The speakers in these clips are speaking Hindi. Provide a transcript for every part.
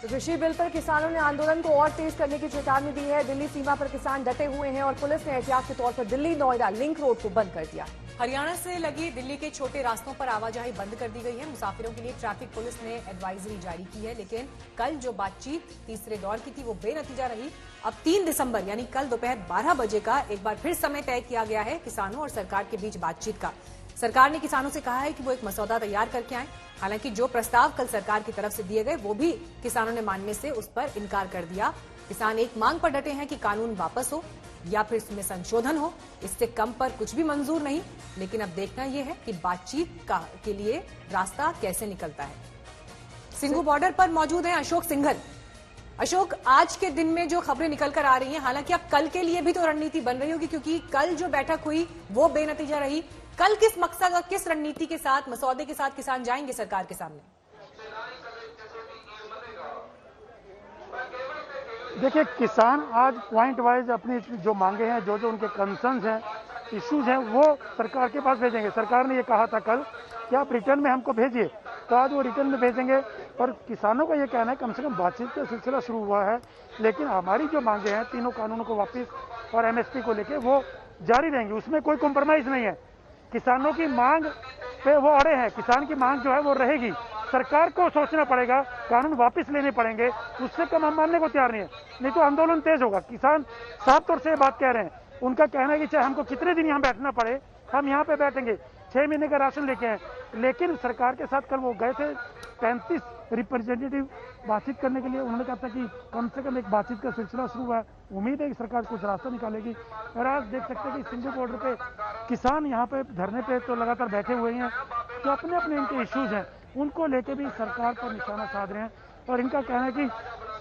तो कृषि बिल पर किसानों ने आंदोलन को और तेज करने की चेतावनी दी है। दिल्ली सीमा पर किसान डटे हुए हैं और पुलिस ने एहतियात के तौर पर दिल्ली नोएडा लिंक रोड को बंद कर दिया। हरियाणा से लगी दिल्ली के छोटे रास्तों पर आवाजाही बंद कर दी गई है। मुसाफिरों के लिए ट्रैफिक पुलिस ने एडवाइजरी जारी की है, लेकिन कल जो बातचीत तीसरे दौर की थी वो बेनतीजा रही। अब 3 दिसंबर यानी कल दोपहर 12 बजे का एक बार फिर समय तय किया गया है किसानों और सरकार के बीच बातचीत का। सरकार ने किसानों से कहा है कि वो एक मसौदा तैयार करके आए। हालांकि जो प्रस्ताव कल सरकार की तरफ से दिए गए वो भी किसानों ने मानने से उस पर इनकार कर दिया। किसान एक मांग पर डटे हैं कि कानून वापस हो या फिर इसमें संशोधन हो। इससे कम पर कुछ भी मंजूर नहीं। लेकिन अब देखना यह है कि बातचीत के लिए रास्ता कैसे निकलता है। सिंघू बॉर्डर पर मौजूद है अशोक सिंघल। अशोक, आज के दिन में जो खबरें निकल कर आ रही हैं, हालांकि अब कल के लिए भी तो रणनीति बन रही होगी, क्योंकि कल जो बैठक हुई वो बेनतीजा रही। कल किस मकसद और किस रणनीति के साथ, मसौदे के साथ किसान जाएंगे सरकार के सामने? देखिए, किसान आज पॉइंट वाइज अपनी जो मांगे हैं, जो उनके कंसर्न्स हैं, इश्यूज हैं, वो सरकार के पास भेजेंगे। सरकार ने ये कहा था कल कि आप रिटर्न में हमको भेजिए, तो आज वो रिटर्न में भेजेंगे। और किसानों का ये कहना है कम से कम बातचीत का सिलसिला शुरू हुआ है, लेकिन हमारी जो मांगे हैं तीनों कानूनों को वापस और एमएसपी को लेके वो जारी रहेंगी। उसमें कोई कॉम्प्रोमाइज नहीं है। किसानों की मांग पे वो अड़े हैं। किसान की मांग जो है वो रहेगी। सरकार को सोचना पड़ेगा, कानून वापस लेने पड़ेंगे। उससे कम हम मानने को तैयार नहीं है, नहीं तो आंदोलन तेज होगा। किसान साफ तौर से ये बात कह रहे हैं। उनका कहना है कि चाहे हमको कितने दिन यहाँ बैठना पड़े, हम यहाँ पे बैठेंगे। 6 महीने का राशन लेके आए। लेकिन सरकार के साथ कल वो गए थे 35 रिप्रेजेंटेटिव बातचीत करने के लिए। उन्होंने कहा था कि कम से कम एक बातचीत का सिलसिला शुरू हुआ है। उम्मीद है कि सरकार कुछ रास्ता निकालेगी। और आज देख सकते हैं कि सिंधु बॉर्डर पे किसान यहाँ पे धरने पे तो लगातार बैठे हुए हैं। तो अपने अपने इनके इश्यूज हैं, उनको लेके भी सरकार पर निशाना साध रहे हैं। और इनका कहना है कि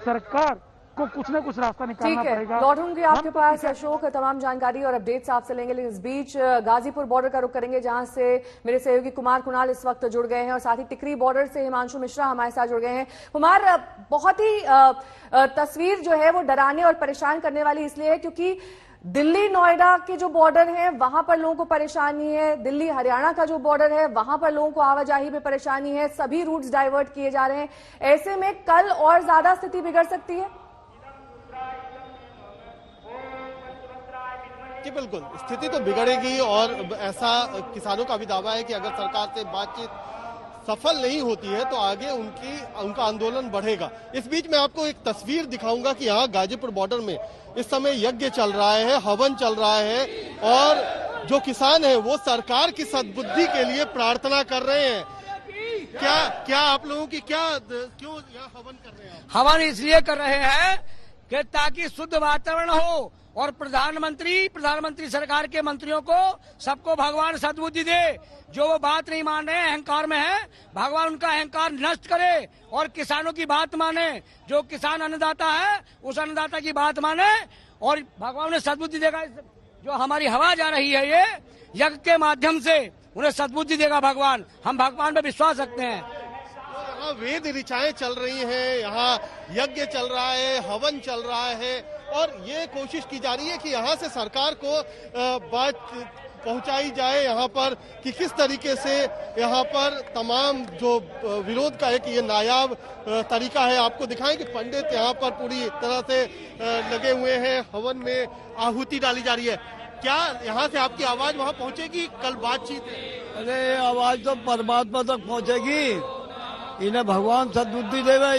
सरकार को कुछ ना कुछ रास्ता निकालना पड़ेगा। लौटूंगी आपके पास अशोक, तमाम जानकारी और अपडेट्स आपसे लेंगे। लेकिन इस बीच गाजीपुर बॉर्डर का रुख करेंगे, जहां से मेरे सहयोगी कुमार कुणाल इस वक्त जुड़ गए हैं और साथ ही टिकरी बॉर्डर से हिमांशु मिश्रा हमारे साथ जुड़ गए हैं। कुमार, बहुत ही तस्वीर जो है वो डराने और परेशान करने वाली इसलिए है क्योंकि दिल्ली नोएडा के जो बॉर्डर है वहां पर लोगों को परेशानी है। दिल्ली हरियाणा का जो बॉर्डर है वहां पर लोगों को आवाजाही में परेशानी है। सभी रूट्स डाइवर्ट किए जा रहे हैं। ऐसे में कल और ज्यादा स्थिति बिगड़ सकती है। जी बिल्कुल, स्थिति तो बिगड़ेगी। और ऐसा किसानों का भी दावा है कि अगर सरकार से बातचीत सफल नहीं होती है तो आगे उनका आंदोलन बढ़ेगा। इस बीच मैं आपको एक तस्वीर दिखाऊंगा कि यहाँ गाजीपुर बॉर्डर में इस समय यज्ञ चल रहा है, हवन चल रहा है और जो किसान है वो सरकार की सद्बुद्धि के लिए प्रार्थना कर रहे हैं। क्या आप लोगों की क्यों यहाँ हवन कर रहे हैं? हवन इसलिए कर रहे हैं कि ताकि शुद्ध वातावरण हो और प्रधानमंत्री सरकार के मंत्रियों को सबको भगवान सद्बुद्धि दे। जो वो बात नहीं मान रहे हैं, अहंकार में है, भगवान उनका अहंकार नष्ट करे और किसानों की बात माने। जो किसान अन्नदाता है उस अन्नदाता की बात माने और भगवान उन्हें सद्बुद्धि देगा। जो हमारी हवा जा रही है ये यज्ञ के माध्यम से उन्हें सद्बुद्धि देगा भगवान। हम भगवान पे विश्वास रखते हैं। यहाँ वेद ऋचाएं चल रही हैं, यहाँ यज्ञ चल रहा है, हवन चल रहा है और ये कोशिश की जा रही है कि यहाँ से सरकार को बात पहुंचाई जाए यहाँ पर कि किस तरीके से यहाँ पर तमाम जो विरोध का है कि ये नायाब तरीका है। आपको दिखाएं कि पंडित यहाँ पर पूरी तरह से लगे हुए हैं, हवन में आहुति डाली जा रही है। क्या यहाँ से आपकी आवाज वहाँ पहुँचेगी कल बातचीत? अरे आवाज तो परमात्मा तक पहुँचेगी। इन्हें भगवान सद्बुद्धि देगा।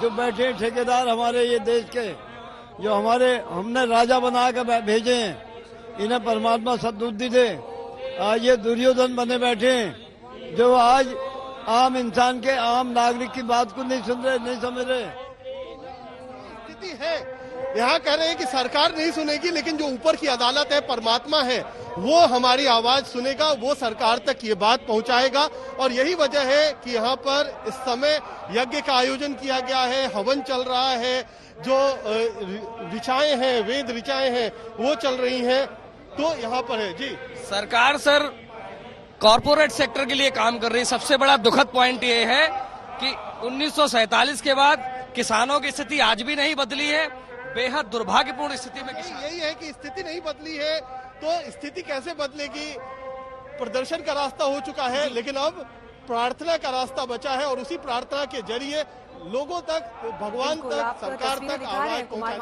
जो बैठे ठेकेदार हमारे ये देश के, जो हमने राजा बना कर भेजे हैं, इन्हें परमात्मा सद्बुद्धि दे। आज ये दुर्योधन बने बैठे हैं जो आज आम इंसान के, आम नागरिक की बात को नहीं सुन रहे, नहीं समझ रहे। स्थिति है यहाँ कह रहे हैं कि सरकार नहीं सुनेगी, लेकिन जो ऊपर की अदालत है, परमात्मा है, वो हमारी आवाज सुनेगा, वो सरकार तक ये बात पहुंचाएगा। और यही वजह है कि यहाँ पर इस समय यज्ञ का आयोजन किया गया है, हवन चल रहा है, जो ऋचाएं हैं, वेद ऋचाएं हैं वो चल रही हैं। तो यहाँ पर है जी, सरकार सर कॉरपोरेट सेक्टर के लिए काम कर रही है। सबसे बड़ा दुखद पॉइंट ये है कि 1947 के बाद किसानों की स्थिति आज भी नहीं बदली है। बेहद दुर्भाग्यपूर्ण स्थिति में यही है कि स्थिति नहीं बदली है, तो स्थिति कैसे बदलेगी? प्रदर्शन का रास्ता हो चुका है, लेकिन अब प्रार्थना का रास्ता बचा है और उसी प्रार्थना के जरिए लोगों तक, भगवान बिल्कुल, तक, आप सरकार तस्वीरें तक दिखा रहे हैं आवाज कुमार पहुंचाने